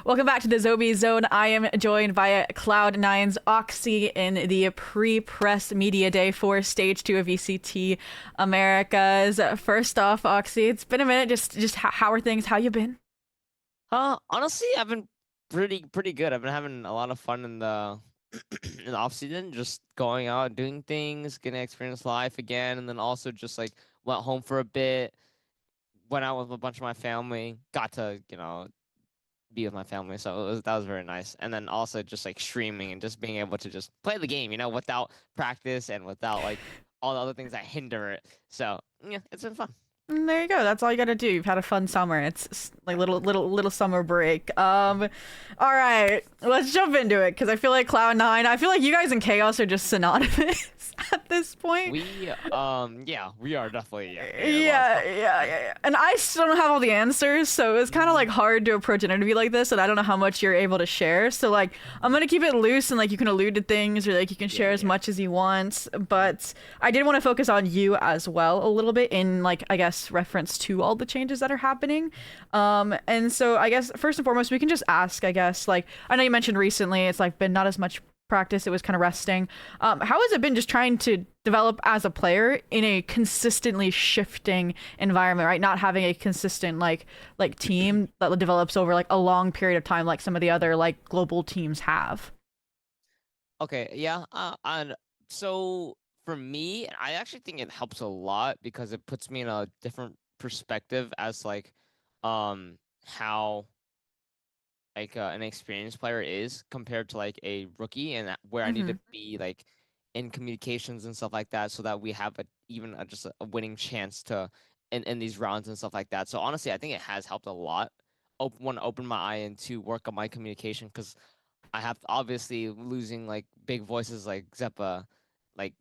Welcome back to the Zobi Zone. I am joined by Cloud9's OXY in the pre-press media day for Stage 2 of VCT Americas. First off, OXY, it's been a minute. Just how are things? How you been? Honestly, I've been pretty good. I've been having a lot of fun in the in the off season, just going out, doing things, getting to experience life again, and then also just like went home for a bit, went out with a bunch of my family, got to, be with my family. So that was very nice. And then also just like streaming and just being able to just play the game, without practice and without like all the other things that hinder it. So yeah, it's been fun. There you go. That's all you gotta do. You've had a fun summer. It's like little summer break. All right, let's jump into it because I feel like Cloud9. I feel like you guys and Chaos are just synonymous at this point. Yeah, we are definitely Yeah. And I still don't have all the answers, so it's kind of like hard to approach an interview like this, and I don't know how much you're able to share. So like, I'm gonna keep it loose and like you can allude to things or like you can share as much as you want. But I did want to focus on you as well a little bit in like I guess reference to all the changes that are happening. And so I guess first and foremost we can just ask. I guess like I know you mentioned recently it's like been not as much practice, it was kind of resting. How has it been just trying to develop as a player in a consistently shifting environment, right? Not having a consistent like team that develops over like a long period of time like some of the other like global teams have. Okay, yeah. And so for me, I actually think it helps a lot because it puts me in a different perspective as like how like an experienced player is compared to like a rookie, and where I need Mm-hmm. to be like in communications and stuff like that so that we have just a winning chance to in these rounds and stuff like that. So honestly, I think it has helped a lot. Want to open my eye and to work on my communication because I have obviously losing like big voices like Zeppa, like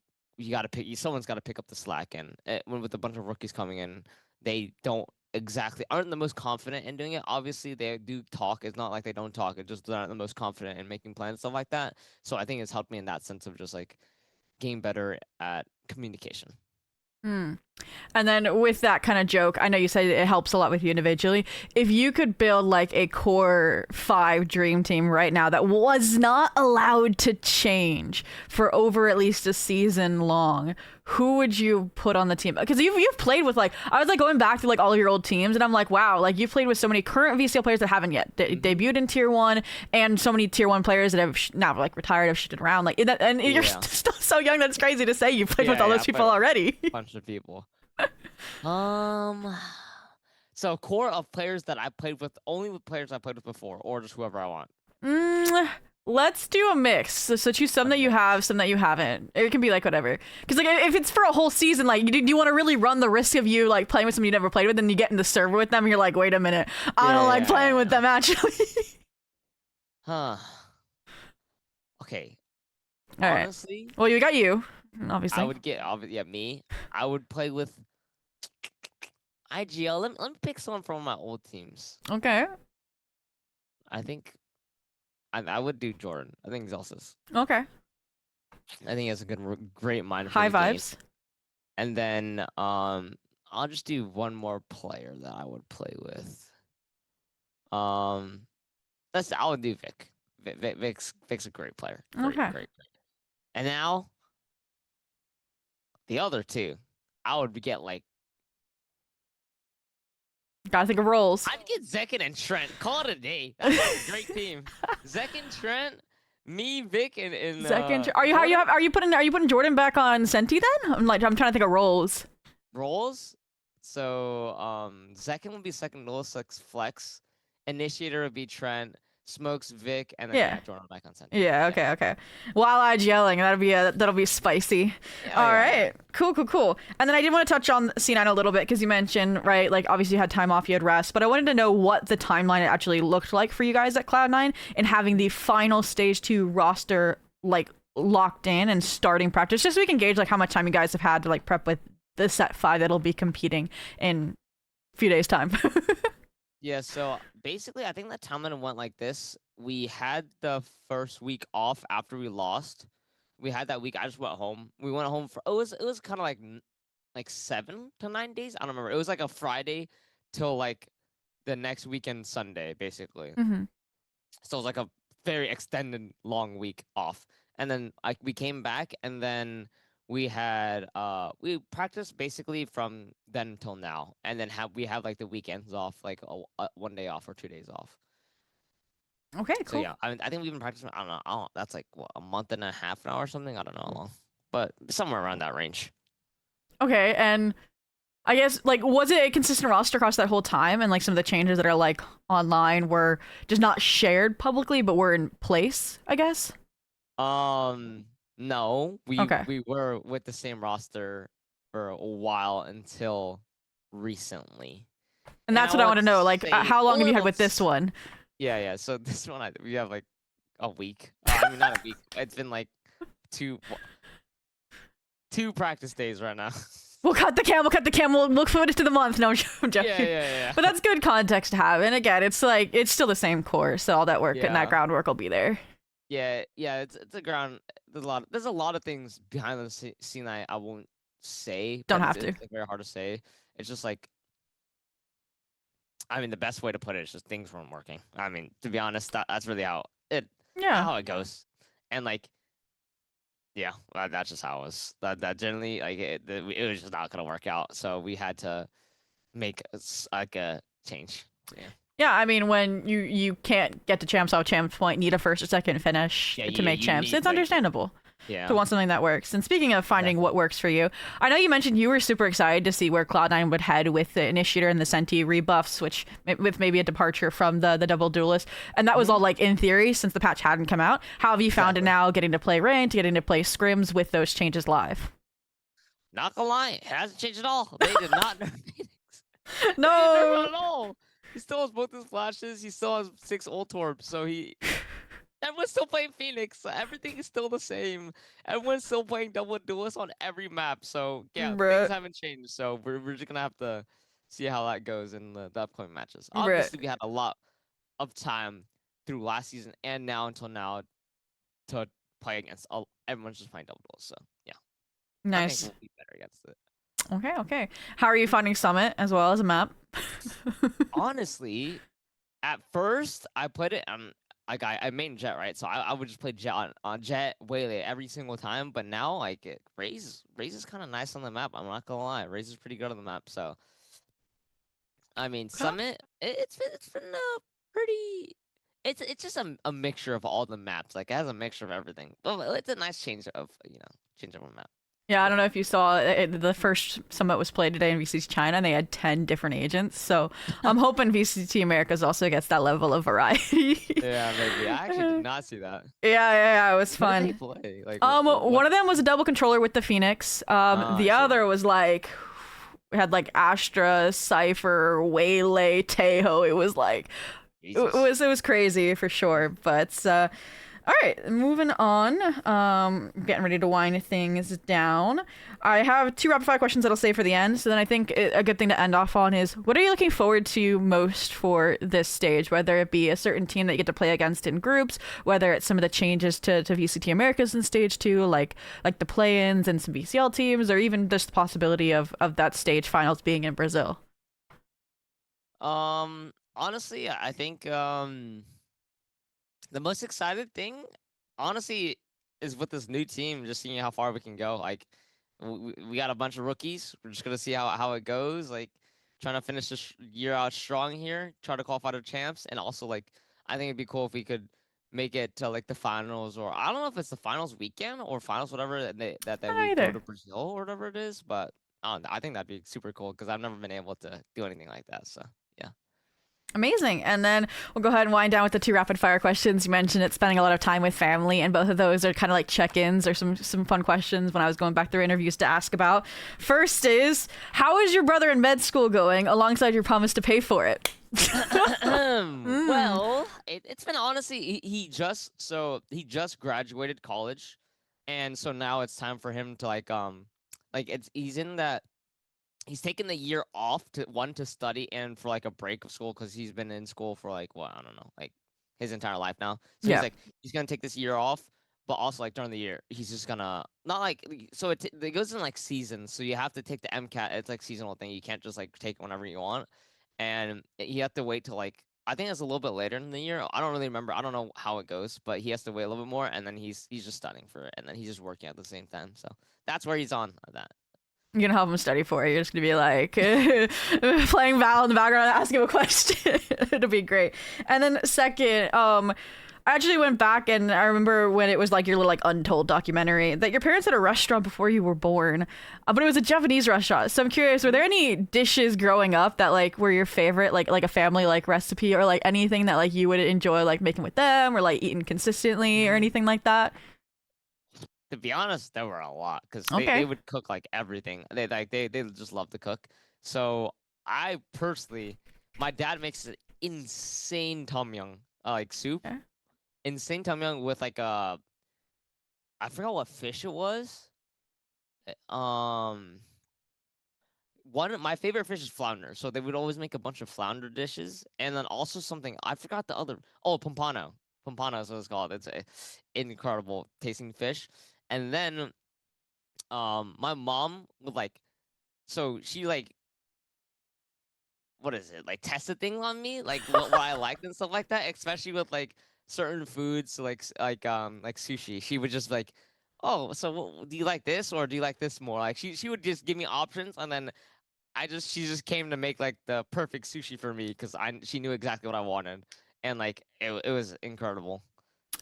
someone's got to pick up the slack, and when with a bunch of rookies coming in, they don't exactly aren't the most confident in doing it. Obviously, they do talk. It's not like they don't talk. It's just they're not the most confident in making plans and stuff like that. So I think it's helped me in that sense of just like getting better at communication. Mm. And then with that kind of joke, I know you said it helps a lot with you individually. If you could build like a core 5 dream team right now that was not allowed to change for over at least a season long, who would you put on the team? Because you've played with like I was like going back to like all of your old teams, and I'm like, wow, like you've played with so many current VCL players that haven't yet debuted in Tier 1, and so many Tier 1 players that have now like retired, have shifted around, like that, and you're Yeah, still so young. That's crazy to say you played with all yeah. those I people played with already. a bunch of people. Um, so core of players that I played with, only with players I played with before, or just whoever I want. Mm, let's do a mix. So choose some A that you have, mix. some that you haven't. It can be like whatever. Because like if it's for a whole season, like do you want to really run the risk of you like playing with someone you never played with, and you get in the server with them, and you're like, wait a minute, I don't like playing with Yeah. them actually. Huh. Okay. All right. Honestly, Well, you got you, I obviously. would get yeah, me. I would play with IGL. Let me pick someone from my old teams. Okay. I think I would do Jordan. I think Zelsis. Okay. I think he has a great mind for High the game. vibes. And then I'll just do one more player that I would play with. Um I would do Vic. Vic's a great player. Okay. Great. And now the other two, I would get like Gotta think of roles. I'd get Zekin and Trent. Call it a day. That's a great team. Zek and Trent, me, Vic, and Second. Jordan. Are you putting Jordan back on Senti then? I'm trying to think of roles. Roles. So Zekin would be second lowest flex. Initiator would be Trent. Smokes Vic, and then Yeah. yeah, Jordan back on center. Yeah, Yeah. okay. While I yelling, that'll be spicy. Yeah, All yeah. right, cool. And then I did want to touch on C9 a little bit because you mentioned right, like obviously you had time off, you had rest, but I wanted to know what the timeline actually looked like for you guys at Cloud9 and having the final stage 2 roster like locked in and starting practice, just so we can gauge like how much time you guys have had to like prep with the set 5 that'll be competing in a few days time. Yeah, so basically, I think that timeline went like this. We had the first week off after we lost. We had that week. I just went home. We went home for it was kind of like 7 to 9 days. I don't remember. It was like a Friday till like the next weekend Sunday, basically. Mm-hmm. So it was like a very extended long week off. And then we came back and then we practiced basically from then until now. And then we have like the weekends off, like one day off or 2 days off. Okay, So cool. yeah, I mean I think we've been practicing, I don't know, that's like what, a month and a half now or something. I don't know how long. But somewhere around that range. Okay, and I guess like was it a consistent roster across that whole time, and like some of the changes that are like online were just not shared publicly but were in place, I guess? No, we Okay. we were with the same roster for a while until recently. And And that's I what I would want to know. Like, say how a long have you had little, with this one? yeah, yeah. So this one, we have like a week. I mean, not a week. It's been like two two practice days right now. We'll cut the cam. We'll cut the cam. We'll look forward to the month. No, I'm Yeah, joking. yeah, But yeah. that's good context to have. And again, it's like it's still the same course, so all that work and that Yeah. groundwork will be there. Yeah, yeah, it's a ground. There's a lot of things behind the scene I won't say, Don't but have to. it's like very hard to say. It's just like, I mean, the best way to put it is just things weren't working. I mean, to be honest, that's really Yeah. how it goes. And like, yeah, that's just how it was. That generally, like, it was just not gonna work out. So we had to make like a change. So, yeah. Yeah, I mean, when you can't get to champs off champs point, need a first or second finish Yeah, to make you champs. need It's like, understandable to yeah, want something that works. And speaking of finding exactly. what works for you, I know you mentioned you were super excited to see where Cloud9 would head with the Initiator and the Senti rebuffs, which with maybe a departure from the double duelist. And that was Hmm. all like in theory since the patch hadn't come out. How have you found it Exactly. now getting to play ranked, getting to play scrims with those changes live? Not gonna lie, it hasn't changed at all. They did not nerf Phoenix. They didn't nerf it No, at all. He still has both his flashes. He still has 6 ult orbs. So everyone's still playing Phoenix. So everything is still the same. Everyone's still playing double duelist on every map. So yeah, things bruh, haven't changed. So we're just gonna have to see how that goes in the upcoming matches. bruh. Obviously, we had a lot of time through last season and now until now to play against everyone's just playing double duelist. So yeah, I think Nice. we'll be better against it. Okay, okay. How are you finding Summit as well as a map? Honestly, at first I played it like I main Jet, right? So I would just play Jet on Jet Waylay every single time. But now like Raze is kind of nice on the map. I'm not gonna lie, Raze is pretty good on the map. So I mean Okay. Summit, it's been pretty. It's just a mixture of all the maps. Like it has a mixture of everything. But it's a nice change of a map. Yeah, I Yeah. don't know if you saw the first summit was played today in VCT China, and they had 10 different agents. So I'm hoping VCT Americas also gets that level of variety. Yeah, maybe. I actually did Yeah, not see that. yeah, it was What did they fun. play? Like what? One of them was a double controller with the Phoenix. Oh, I The see. other was like had like Astra, Cypher, Waylay, Tejo. It was like Jesus. it was crazy for sure. But all right, moving on. Getting ready to wind things down. I have two rapid fire questions that I'll save for the end. So then I think a good thing to end off on is what are you looking forward to most for this stage? Whether it be a certain team that you get to play against in groups, whether it's some of the changes to VCT Americas in stage two, like the play-ins and some BCL teams, or even just the possibility of that stage finals being in Brazil. Honestly, I think the most excited thing, honestly, is with this new team, just seeing how far we can go. Like, we got a bunch of rookies. We're just gonna see how it goes. Like, trying to finish this year out strong here, try to qualify to champs, and also like, I think it'd be cool if we could make it to like the finals, or I don't know if it's the finals weekend or finals whatever that we go Either. to Brazil or whatever it is. But I don't know, I think that'd be super cool because I've never been able to do anything like that. So yeah. Amazing. And then we'll go ahead and wind down with the two rapid fire questions. You mentioned it spending a lot of time with family, and both of those are kind of like check-ins or some fun questions when I was going back through interviews to ask about. First is, how is your brother in med school going alongside your promise to pay for it? Mm. Well, it's been honestly he just graduated college, and so now it's time for him to like he's in that he's taken the year off to study and for like a break of school because he's been in school for like what I don't know like his entire life now. So Yeah. he's gonna take this year off, but also like during the year he's just gonna not like so it goes in like seasons. So you have to take the MCAT. It's like seasonal thing. You can't just like take it whenever you want, and you have to wait till like I think it's a little bit later in the year. I don't really remember. I don't know how it goes, but he has to wait a little bit more, and then he's just studying for it, and then he's just working at the same time. So that's where he's on that. You're gonna help him study for it. You're just gonna be like playing Val in the background and ask him a question. It'll be great. And then second, I actually went back and I remember when it was like your little like Untold documentary that your parents had a restaurant before you were born, but it was a Japanese restaurant. So I'm curious, were there any dishes growing up that like were your favorite, like a family like recipe or like anything that like you would enjoy like making with them or like eating consistently or Mm. anything like that? To be honest, there were a lot because they Okay. would cook like everything. They just love to cook. So I personally, my dad makes an insane tom yum like soup, Okay. insane tom yum with like I forgot what fish it was. Um, one of my favorite fish is flounder, so they would always make a bunch of flounder dishes, and then also something I forgot the other. Oh, pompano. Pompano is what it's called. It's a incredible tasting fish. And then my mom would like, so she like, what is it, like tested things on me, like what I liked and stuff like that, especially with like certain foods, so like sushi. She would just like, oh, so do you like this or do you like this more? Like she would just give me options, and then she just came to make like the perfect sushi for me because she knew exactly what I wanted, and like it was incredible.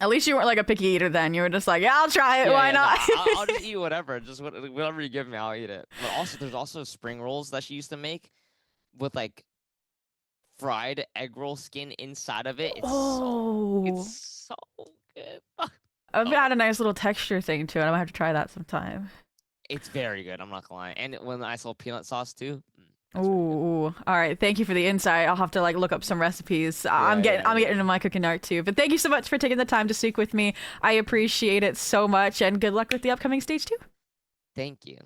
At least you weren't like a picky eater then. You were just like, yeah, I'll try it. Yeah, Why yeah, no, not? I'll just eat whatever, just whatever you give me, I'll eat it. But also, there's also spring rolls that she used to make with like fried egg roll skin inside of it. It's Oh, so good. I've Oh, had a nice little texture thing to it. I might have to try that sometime. it's very good. I'm not gonna lie. And when I saw peanut sauce too, that's very good. Ooh, all right. Thank you for the insight. I'll have to like look up some recipes. Yeah, yeah, I'm getting yeah. into my cooking art too. But thank you so much for taking the time to speak with me. I appreciate it so much, and good luck with the upcoming stage 2. Thank you.